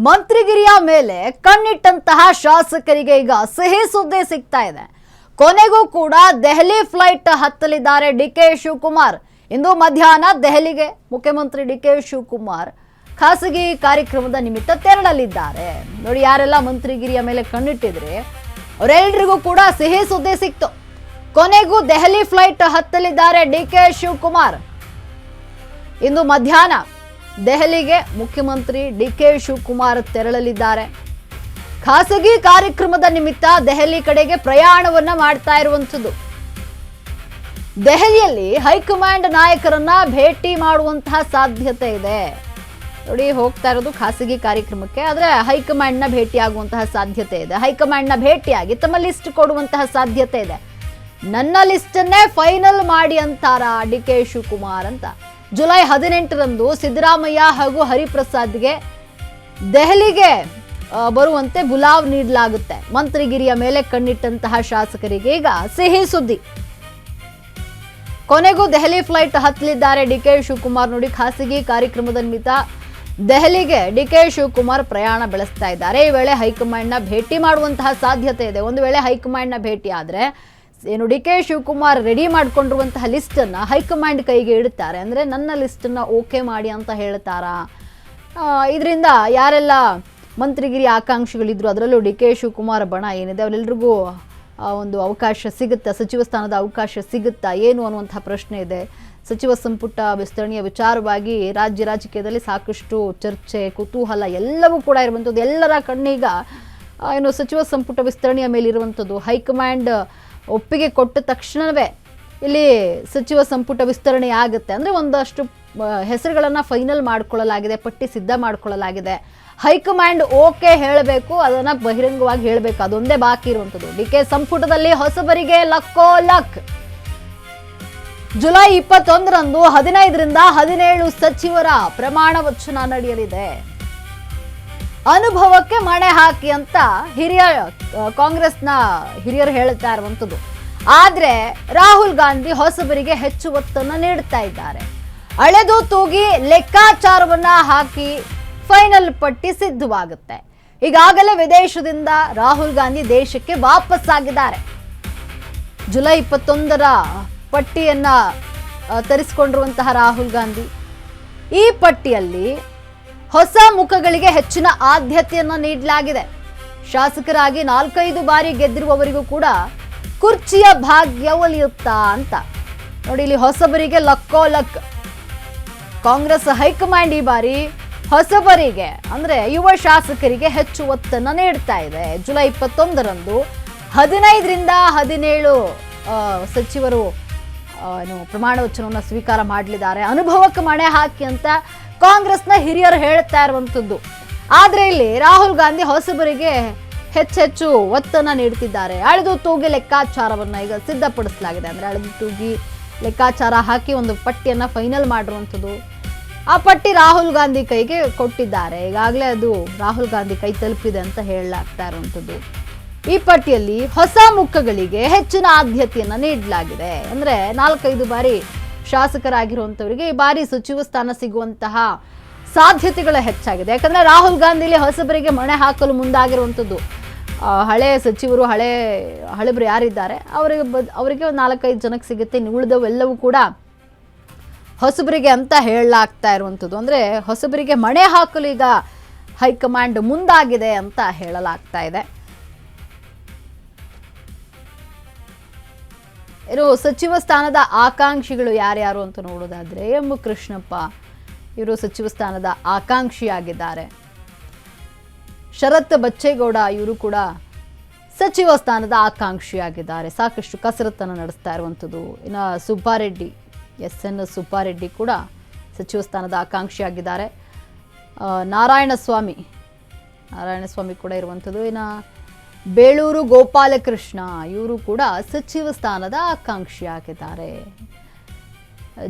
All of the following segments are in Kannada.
ಮಂತ್ರಿಗಿರಿಯ ಮೇಲೆ ಕಣ್ಣಿಟ್ಟಂತಹ ಶಾಸಕರಿಗೆ ಈಗ ಸಿಹಿ ಸುದ್ದಿ ಸಿಗ್ತಾ ಇದೆ. ಕೊನೆಗೂ ಕೂಡ ದೆಹಲಿ ಫ್ಲೈಟ್ ಹತ್ತಲಿದ್ದಾರೆ ಡಿಕೆ ಶಿವಕುಮಾರ್. ಇಂದು ಮಧ್ಯಾಹ್ನ ದೆಹಲಿಗೆ ಮುಖ್ಯಮಂತ್ರಿ ಡಿಕೆ ಶಿವಕುಮಾರ್ ಖಾಸಗಿ ಕಾರ್ಯಕ್ರಮದ ನಿಮಿತ್ತ ತೆರಳಲಿದ್ದಾರೆ. ನೋಡಿ, ಯಾರೆಲ್ಲ ಮಂತ್ರಿಗಿರಿಯ ಮೇಲೆ ಕಣ್ಣಿಟ್ಟಿದ್ರೆ ಅವರೆಲ್ಲರಿಗೂ ಕೂಡ ಸಿಹಿ ಸುದ್ದಿ ಸಿಕ್ತು. ಕೊನೆಗೂ ದೆಹಲಿ ಫ್ಲೈಟ್ ಹತ್ತಲಿದ್ದಾರೆ ಡಿಕೆ ಶಿವಕುಮಾರ್. ಇಂದು ಮಧ್ಯಾಹ್ನ ದೆಹಲಿಗೆ ಮುಖ್ಯಮಂತ್ರಿ ಡಿಕೆ ಶಿವಕುಮಾರ್ ತೆರಳಲಿದ್ದಾರೆ. ಖಾಸಗಿ ಕಾರ್ಯಕ್ರಮದ ನಿಮಿತ್ತ ದೆಹಲಿ ಕಡೆಗೆ ಪ್ರಯಾಣವನ್ನ ಮಾಡ್ತಾ ಇರುವಂಥದ್ದು. ದೆಹಲಿಯಲ್ಲಿ ಹೈಕಮಾಂಡ್ ನಾಯಕರನ್ನ ಭೇಟಿ ಮಾಡುವಂತಹ ಸಾಧ್ಯತೆ ಇದೆ. ನೋಡಿ, ಹೋಗ್ತಾ ಇರೋದು ಖಾಸಗಿ ಕಾರ್ಯಕ್ರಮಕ್ಕೆ, ಆದ್ರೆ ಹೈಕಮಾಂಡ್ ನ ಭೇಟಿ ಆಗುವಂತಹ ಸಾಧ್ಯತೆ ಇದೆ. ಹೈಕಮಾಂಡ್ ನ ಭೇಟಿಯಾಗಿ ತಮ್ಮ ಲಿಸ್ಟ್ ಕೊಡುವಂತಹ ಸಾಧ್ಯತೆ ಇದೆ. ನನ್ನ ಲಿಸ್ಟ್ ಅನ್ನೇ ಫೈನಲ್ ಮಾಡಿ ಅಂತಾರ ಡಿಕೆ ಶಿವಕುಮಾರ್ ಅಂತ. ಜುಲೈ 18ರಂದು ಸಿದ್ದರಾಮಯ್ಯ ಹಾಗೂ ಹರಿಪ್ರಸಾದ್ಗೆ ದೆಹಲಿಗೆ ಬರುವಂತೆ ಬುಲಾವ್ ನೀಡಲಾಗುತ್ತೆ. ಮಂತ್ರಿಗಿರಿಯ ಮೇಲೆ ಕಣ್ಣಿಟ್ಟಂತಹ ಶಾಸಕರಿಗೆ ಈಗ ಸಿಹಿ ಸುದ್ದಿ. ಕೊನೆಗೂ ದೆಹಲಿ ಫ್ಲೈಟ್ ಹತ್ತಲಿದ್ದಾರೆ ಡಿಕೆ ಶಿವಕುಮಾರ್. ನೋಡಿ, ಖಾಸಗಿ ಕಾರ್ಯಕ್ರಮದ ನಿಮಿತ್ತ ದೆಹಲಿಗೆ ಡಿಕೆ ಶಿವಕುಮಾರ್ ಪ್ರಯಾಣ ಬೆಳೆಸ್ತಾ ಇದ್ದಾರೆ. ಈ ವೇಳೆ ಹೈಕಮಾಂಡ್ ನ ಭೇಟಿ ಮಾಡುವಂತಹ ಸಾಧ್ಯತೆ ಇದೆ. ಒಂದು ವೇಳೆ ಹೈಕಮಾಂಡ್ ನ ಭೇಟಿ ಆದ್ರೆ ಏನು, ಡಿಕೆ ಶಿವಕುಮಾರ್ ರೆಡಿ ಮಾಡ್ಕೊಂಡಿರುವಂತಹ ಲಿಸ್ಟ್ ಅನ್ನ ಹೈಕಮಾಂಡ್ ಕೈಗೆ ಇಡುತ್ತಾರೆ. ಅಂದ್ರೆ ನನ್ನ ಲಿಸ್ಟ್ ಅನ್ನ ಓಕೆ ಮಾಡಿ ಅಂತ ಹೇಳ್ತಾರ. ಇದರಿಂದ ಯಾರೆಲ್ಲ ಮಂತ್ರಿಗಿರಿ ಆಕಾಂಕ್ಷಿಗಳಿದ್ರು, ಅದರಲ್ಲೂ ಡಿಕೆ ಶಿವಕುಮಾರ್ ಬಣ ಏನಿದೆ, ಅವರೆಲ್ಲರಿಗೂ ಒಂದು ಅವಕಾಶ ಸಿಗುತ್ತಾ, ಸಚಿವ ಸ್ಥಾನದ ಅವಕಾಶ ಸಿಗುತ್ತಾ ಏನು ಅನ್ನುವಂತಹ ಪ್ರಶ್ನೆ ಇದೆ. ಸಚಿವ ಸಂಪುಟ ವಿಸ್ತರಣೆಯ ವಿಚಾರವಾಗಿ ರಾಜ್ಯ ರಾಜಕೀಯದಲ್ಲಿ ಸಾಕಷ್ಟು ಚರ್ಚೆ, ಕುತೂಹಲ ಎಲ್ಲವೂ ಕೂಡ ಇರುವಂಥದ್ದು. ಎಲ್ಲರ ಕಣ್ಣೀಗ ಏನು ಸಚಿವ ಸಂಪುಟ ವಿಸ್ತರಣೆಯ ಮೇಲೆ ಇರುವಂಥದ್ದು. ಹೈಕಮಾಂಡ್ ಒಪ್ಪಿಗೆ ಕೊಟ್ಟ ತಕ್ಷಣವೇ ಇಲ್ಲಿ ಸಚಿವ ಸಂಪುಟ ವಿಸ್ತರಣೆ ಆಗುತ್ತೆ. ಅಂದರೆ ಒಂದಷ್ಟು ಹೆಸರುಗಳನ್ನು ಫೈನಲ್ ಮಾಡ್ಕೊಳ್ಳಲಾಗಿದೆ, ಪಟ್ಟಿ ಸಿದ್ಧ ಮಾಡ್ಕೊಳ್ಳಲಾಗಿದೆ. ಹೈಕಮಾಂಡ್ ಓಕೆ ಹೇಳಬೇಕು, ಅದನ್ನು ಬಹಿರಂಗವಾಗಿ ಹೇಳಬೇಕು, ಅದೊಂದೇ ಬಾಕಿ ಇರುವಂಥದ್ದು. ಡಿಕೆ ಸಂಪುಟದಲ್ಲಿ ಹೊಸಬರಿಗೆ ಲಕ್ಕೋ ಲಕ್. ಜುಲೈ 21ರಂದು 15ರಿಂದ 17 ಸಚಿವರ ಪ್ರಮಾಣ ವಚನ ನಡೆಯಲಿದೆ. ಅನುಭವಕ್ಕೆ ಮಣೆ ಹಾಕಿ ಅಂತ ಕಾಂಗ್ರೆಸ್ನ ಹಿರಿಯರು ಹೇಳ್ತಾ ಇರುವಂಥದ್ದು. ಆದ್ರೆ ರಾಹುಲ್ ಗಾಂಧಿ ಹೊಸಬರಿಗೆ ಹೆಚ್ಚು ಒತ್ತನ್ನು ನೀಡುತ್ತಾ ಇದ್ದಾರೆ. ಅಳೆದು ತೂಗಿ ಲೆಕ್ಕಾಚಾರವನ್ನ ಹಾಕಿ ಫೈನಲ್ ಪಟ್ಟಿ ಸಿದ್ಧವಾಗುತ್ತೆ. ಈಗಾಗಲೇ ವಿದೇಶದಿಂದ ರಾಹುಲ್ ಗಾಂಧಿ ದೇಶಕ್ಕೆ ವಾಪಸ್ ಆಗಿದ್ದಾರೆ. ಜುಲೈ 21ರ ಪಟ್ಟಿಯನ್ನ ತರಿಸಿಕೊಂಡಿರುವಂತಹ ರಾಹುಲ್ ಗಾಂಧಿ ಈ ಪಟ್ಟಿಯಲ್ಲಿ ಹೊಸ ಮುಖಗಳಿಗೆ ಹೆಚ್ಚಿನ ಆದ್ಯತೆಯನ್ನು ನೀಡಲಾಗಿದೆ. ಶಾಸಕರಾಗಿ 4-5 ಬಾರಿ ಗೆದ್ದಿರುವವರಿಗೂ ಕೂಡ ಕುರ್ಚಿಯ ಭಾಗ್ಯ ಒಲಿಯುತ್ತಾ ಅಂತ. ನೋಡಿ, ಇಲ್ಲಿ ಹೊಸಬರಿಗೆ ಲಕ್ಕೋ ಲಕ್. ಕಾಂಗ್ರೆಸ್ ಹೈಕಮಾಂಡ್ ಈ ಬಾರಿ ಹೊಸಬರಿಗೆ ಅಂದ್ರೆ ಯುವ ಶಾಸಕರಿಗೆ ಹೆಚ್ಚು ಒತ್ತನ್ನು ನೀಡ್ತಾ ಇದೆ. ಜುಲೈ 21ರಂದು 15ರಿಂದ 17 ಸಚಿವರು ಪ್ರಮಾಣ ವಚನವನ್ನು ಸ್ವೀಕಾರ ಮಾಡಲಿದ್ದಾರೆ. ಅನುಭವಕ್ಕೆ ಮಣೆ ಹಾಕಿ ಅಂತ ಕಾಂಗ್ರೆಸ್ನ ಹಿರಿಯರು ಹೇಳ್ತಾ ಇರುವಂಥದ್ದು. ಆದ್ರೆ ಇಲ್ಲಿ ರಾಹುಲ್ ಗಾಂಧಿ ಹೊಸಬರಿಗೆ ಹೆಚ್ಚೆಚ್ಚು ಒತ್ತನ್ನು ನೀಡುತ್ತಿದ್ದಾರೆ. ಅಳೆದು ತೂಗಿ ಲೆಕ್ಕಾಚಾರವನ್ನ ಈಗ ಸಿದ್ಧಪಡಿಸಲಾಗಿದೆ. ಅಂದ್ರೆ ಅಳೆದು ತೂಗಿ ಲೆಕ್ಕಾಚಾರ ಹಾಕಿ ಒಂದು ಪಟ್ಟಿಯನ್ನ ಫೈನಲ್ ಮಾಡಿರುವಂಥದ್ದು. ಆ ಪಟ್ಟಿ ರಾಹುಲ್ ಗಾಂಧಿ ಕೈಗೆ ಕೊಟ್ಟಿದ್ದಾರೆ. ಈಗಾಗಲೇ ಅದು ರಾಹುಲ್ ಗಾಂಧಿ ಕೈ ತಲುಪಿದೆ ಅಂತ ಹೇಳಲಾಗ್ತಾ ಇರುವಂಥದ್ದು. ಈ ಪಟ್ಟಿಯಲ್ಲಿ ಹೊಸ ಮುಖಗಳಿಗೆ ಹೆಚ್ಚಿನ ಆದ್ಯತೆಯನ್ನ ನೀಡಲಾಗಿದೆ. ಅಂದ್ರೆ 4-5 ಬಾರಿ ಶಾಸಕರಾಗಿರುವಂಥವರಿಗೆ ಈ ಬಾರಿ ಸಚಿವ ಸ್ಥಾನ ಸಿಗುವಂತಹ ಸಾಧ್ಯತೆಗಳು ಹೆಚ್ಚಾಗಿದೆ. ಯಾಕಂದ್ರೆ ರಾಹುಲ್ ಗಾಂಧಿಲಿ ಹೊಸಬರಿಗೆ ಮಣೆ ಹಾಕಲು ಮುಂದಾಗಿರುವಂಥದ್ದು. ಹಳೆ ಸಚಿವರು, ಹಳೆಬರು ಯಾರಿದ್ದಾರೆ ಅವರಿಗೆ 4-5 ಜನಕ್ಕೆ ಸಿಗುತ್ತೆ. ಇನ್ನು ಉಳಿದವೆಲ್ಲವೂ ಕೂಡ ಹೊಸಬರಿಗೆ ಅಂತ ಹೇಳಲಾಗ್ತಾ ಇರುವಂಥದ್ದು. ಅಂದ್ರೆ ಹೊಸಬರಿಗೆ ಮಣೆ ಹಾಕಲು ಈಗ ಹೈಕಮಾಂಡ್ ಮುಂದಾಗಿದೆ ಅಂತ ಹೇಳಲಾಗ್ತಾ ಇದೆ. ಇನ್ನು ಸಚಿವ ಸ್ಥಾನದ ಆಕಾಂಕ್ಷಿಗಳು ಯಾರ್ಯಾರು ಅಂತ ನೋಡೋದಾದ್ರೆ, ಎಂ ಕೃಷ್ಣಪ್ಪ ಇವರು ಸಚಿವ ಸ್ಥಾನದ ಆಕಾಂಕ್ಷಿಯಾಗಿದ್ದಾರೆ. ಶರತ್ ಬಚ್ಚೇಗೌಡ ಇವರು ಕೂಡ ಸಚಿವ ಸ್ಥಾನದ ಆಕಾಂಕ್ಷಿಯಾಗಿದ್ದಾರೆ. ಸಾಕಷ್ಟು ಕಸರತ್ತನ್ನು ನಡೆಸ್ತಾ ಇರುವಂಥದ್ದು. ಇನ್ನು ಸುಬ್ಬಾರೆಡ್ಡಿ, SN ಸುಬ್ಬಾರೆಡ್ಡಿ ಕೂಡ ಸಚಿವ ಸ್ಥಾನದ ಆಕಾಂಕ್ಷಿಯಾಗಿದ್ದಾರೆ. ನಾರಾಯಣಸ್ವಾಮಿ ಕೂಡ ಇರುವಂಥದ್ದು. ಇನ್ನು ಬೇಳೂರು ಗೋಪಾಲಕೃಷ್ಣ ಇವರು ಕೂಡ ಸಚಿವ ಸ್ಥಾನದ ಆಕಾಂಕ್ಷಿಯಾಗಿದ್ದಾರೆ.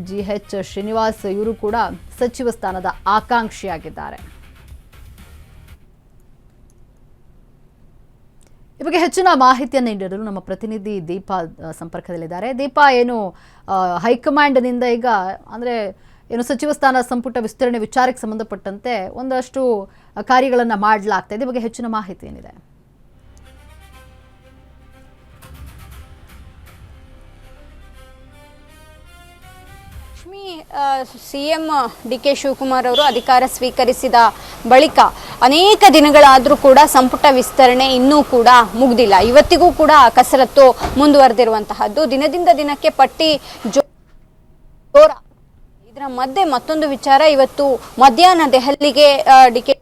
GH ಶ್ರೀನಿವಾಸ್ ಇವರು ಕೂಡ ಸಚಿವ ಸ್ಥಾನದ ಆಕಾಂಕ್ಷಿಯಾಗಿದ್ದಾರೆ. ಈ ಬಗ್ಗೆ ಹೆಚ್ಚಿನ ಮಾಹಿತಿಯನ್ನು ನೀಡಲು ನಮ್ಮ ಪ್ರತಿನಿಧಿ ದೀಪಾ ಸಂಪರ್ಕದಲ್ಲಿದ್ದಾರೆ. ದೀಪಾ, ಏನು ಹೈಕಮಾಂಡ್ನಿಂದ ಈಗ ಅಂದರೆ ಏನು ಸಚಿವ ಸ್ಥಾನ ಸಂಪುಟ ವಿಸ್ತರಣೆ ವಿಚಾರಕ್ಕೆ ಸಂಬಂಧಪಟ್ಟಂತೆ ಒಂದಷ್ಟು ಕಾರ್ಯಗಳನ್ನು ಮಾಡಲಾಗ್ತಾ ಇದೆ. ಬಗ್ಗೆ ಹೆಚ್ಚಿನ ಮಾಹಿತಿ ಏನಿದೆ? ಸಿಎಂ ಡಿ.ಕೆ. ಶಿವಕುಮಾರ್ ಅವರು ಅಧಿಕಾರ ಸ್ವೀಕರಿಸಿದ ಬಳಿಕ ಅನೇಕ ದಿನಗಳಾದರೂ ಕೂಡ ಸಂಪುಟ ವಿಸ್ತರಣೆ ಇನ್ನೂ ಕೂಡ ಮುಗ್ದಿಲ್ಲ. ಇವತ್ತಿಗೂ ಕೂಡ ಕಸರತ್ತು ಮುಂದುವರೆದಿರುವಂತಹದ್ದು. ದಿನದಿಂದ ದಿನಕ್ಕೆ ಪಟ್ಟಿ ಜೋರ. ಇದರ ಮಧ್ಯೆ ಮತ್ತೊಂದು ವಿಚಾರ, ಇವತ್ತು ಮಧ್ಯಾಹ್ನ ದೆಹಲಿಗೆ ಡಿ.ಕೆ.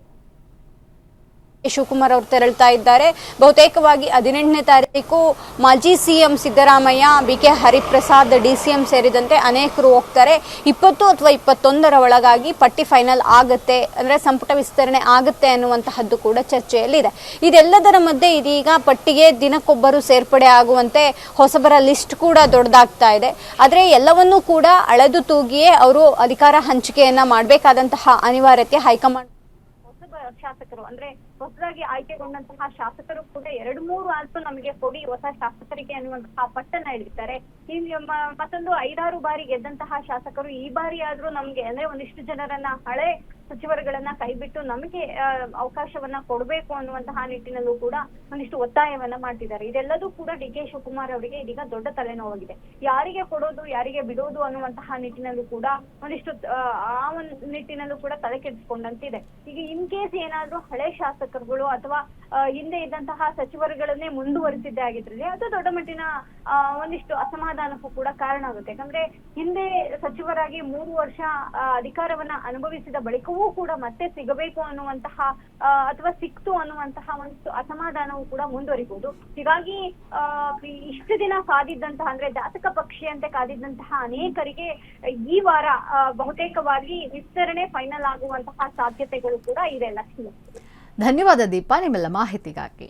ಶಿವಕುಮಾರ್ ಅವರು ತೆರಳ್ತಾ ಇದ್ದಾರೆ. ಬಹುತೇಕವಾಗಿ 18ನೇ ತಾರೀಕು ಮಾಜಿ ಸಿಎಂ ಸಿದ್ದರಾಮಯ್ಯ, ಬಿ.ಕೆ. ಹರಿಪ್ರಸಾದ್, ಡಿ.ಸಿ.ಎಂ ಸೇರಿದಂತೆ ಅನೇಕರು ಹೋಗ್ತಾರೆ. 20 ಅಥವಾ 21ರ ಒಳಗಾಗಿ ಪಟ್ಟಿ ಫೈನಲ್ ಆಗುತ್ತೆ, ಅಂದರೆ ಸಂಪುಟ ವಿಸ್ತರಣೆ ಆಗುತ್ತೆ ಅನ್ನುವಂತಹದ್ದು ಕೂಡ ಚರ್ಚೆಯಲ್ಲಿದೆ. ಇದೆಲ್ಲದರ ಮಧ್ಯೆ ಇದೀಗ ಪಟ್ಟಿಗೆ ದಿನಕ್ಕೊಬ್ಬರು ಸೇರ್ಪಡೆ ಆಗುವಂತೆ ಹೊಸಬರ ಲಿಸ್ಟ್ ಕೂಡ ದೊಡ್ಡದಾಗ್ತಾ ಇದೆ. ಆದರೆ ಎಲ್ಲವನ್ನೂ ಕೂಡ ಅಳೆದು ತೂಗಿಯೇ ಅವರು ಅಧಿಕಾರ ಹಂಚಿಕೆಯನ್ನ ಮಾಡಬೇಕಾದಂತಹ ಅನಿವಾರ್ಯತೆ ಹೈಕಮಾಂಡ್ ಶಾಸಕರು ಅಂದ್ರೆ ಹೊಸದಾಗಿ ಆಯ್ಕೆಗೊಂಡಂತಹ ಶಾಸಕರು ಕೂಡ 2-3 ಆದ್ರೂ ನಮಗೆ ಕೊಡಿ ಹೊಸ ಶಾಸಕರಿಗೆ ಅನ್ನುವಂತಹ ಪಟ್ಟನ್ನ ಹಿಡಿತಾರೆ. ಮತ್ತೊಂದು 5-6 ಬಾರಿ ಗೆದ್ದಂತಹ ಶಾಸಕರು ಈ ಬಾರಿ ಆದ್ರೂ ನಮ್ಗೆ ಅಂದ್ರೆ ಒಂದಿಷ್ಟು ಜನರನ್ನ ಹಳೆ ಸಚಿವರುಗಳನ್ನ ಕೈಬಿಟ್ಟು ನಮಗೆ ಅವಕಾಶವನ್ನ ಕೊಡಬೇಕು ಅನ್ನುವಂತಹ ನಿಟ್ಟಿನಲ್ಲೂ ಕೂಡ ಒಂದಿಷ್ಟು ಒತ್ತಾಯವನ್ನ ಮಾಡ್ತಿದ್ದಾರೆ. ಇದೆಲ್ಲದೂ ಕೂಡ ಡಿ.ಕೆ. ಶಿವಕುಮಾರ್ ಅವರಿಗೆ ಇದೀಗ ದೊಡ್ಡ ತಲೆನೋವಾಗಿದೆ. ಯಾರಿಗೆ ಕೊಡೋದು ಯಾರಿಗೆ ಬಿಡೋದು ಅನ್ನುವಂತಹ ನಿಟ್ಟಿನಲ್ಲೂ ಕೂಡ ಒಂದಿಷ್ಟು ಆ ಒಂದು ನಿಟ್ಟಿನಲ್ಲೂ ಕೂಡ ತಲೆ ಕೆಡಿಸ್ಕೊಂಡಂತಿದೆ. ಈಗ ಇನ್ ಕೇಸ್ ಏನಾದ್ರೂ ಹಳೆ ಶಾಸಕರುಗಳು ಅಥವಾ ಹಿಂದೆ ಇದ್ದಂತಹ ಸಚಿವರುಗಳನ್ನೇ ಮುಂದುವರಿಸಿದ್ದೇ ಆಗಿದ್ರೆ ಅದು ದೊಡ್ಡ ಮಟ್ಟಿನ ಒಂದಿಷ್ಟು ಅಸಮಾಧಾನಕ್ಕೂ ಕೂಡ ಕಾರಣ ಆಗುತ್ತೆ. ಯಾಕಂದ್ರೆ ಹಿಂದೆ ಸಚಿವರಾಗಿ 3 ವರ್ಷ ಅಧಿಕಾರವನ್ನ ಅನುಭವಿಸಿದ ಬಳಿಕವೂ ಕೂಡ ಮತ್ತೆ ಸಿಗಬೇಕು ಅನ್ನುವಂತಹ ಅಥವಾ ಸಿಕ್ತು ಅನ್ನುವಂತಹ ಒಂದಿಷ್ಟು ಅಸಮಾಧಾನವೂ ಕೂಡ ಮುಂದುವರಿಬಹುದು. ಹೀಗಾಗಿ ಇಷ್ಟು ದಿನ ಕಾದಿದ್ದಂತಹ ಅಂದ್ರೆ ಜಾತಕ ಪಕ್ಷಿಯಂತೆ ಕಾದಿದ್ದಂತಹ ಅನೇಕರಿಗೆ ಈ ವಾರ ಬಹುತೇಕವಾಗಿ ವಿಸ್ತರಣೆ ಫೈನಲ್ ಆಗುವಂತಹ ಸಾಧ್ಯತೆಗಳು ಕೂಡ ಇದೆ. ಲಕ್ಷ್ಮಿ, ಧನ್ಯವಾದ ದೀಪಾ ನಿಮ್ಮೆಲ್ಲ ಮಾಹಿತಿಗಾಗಿ.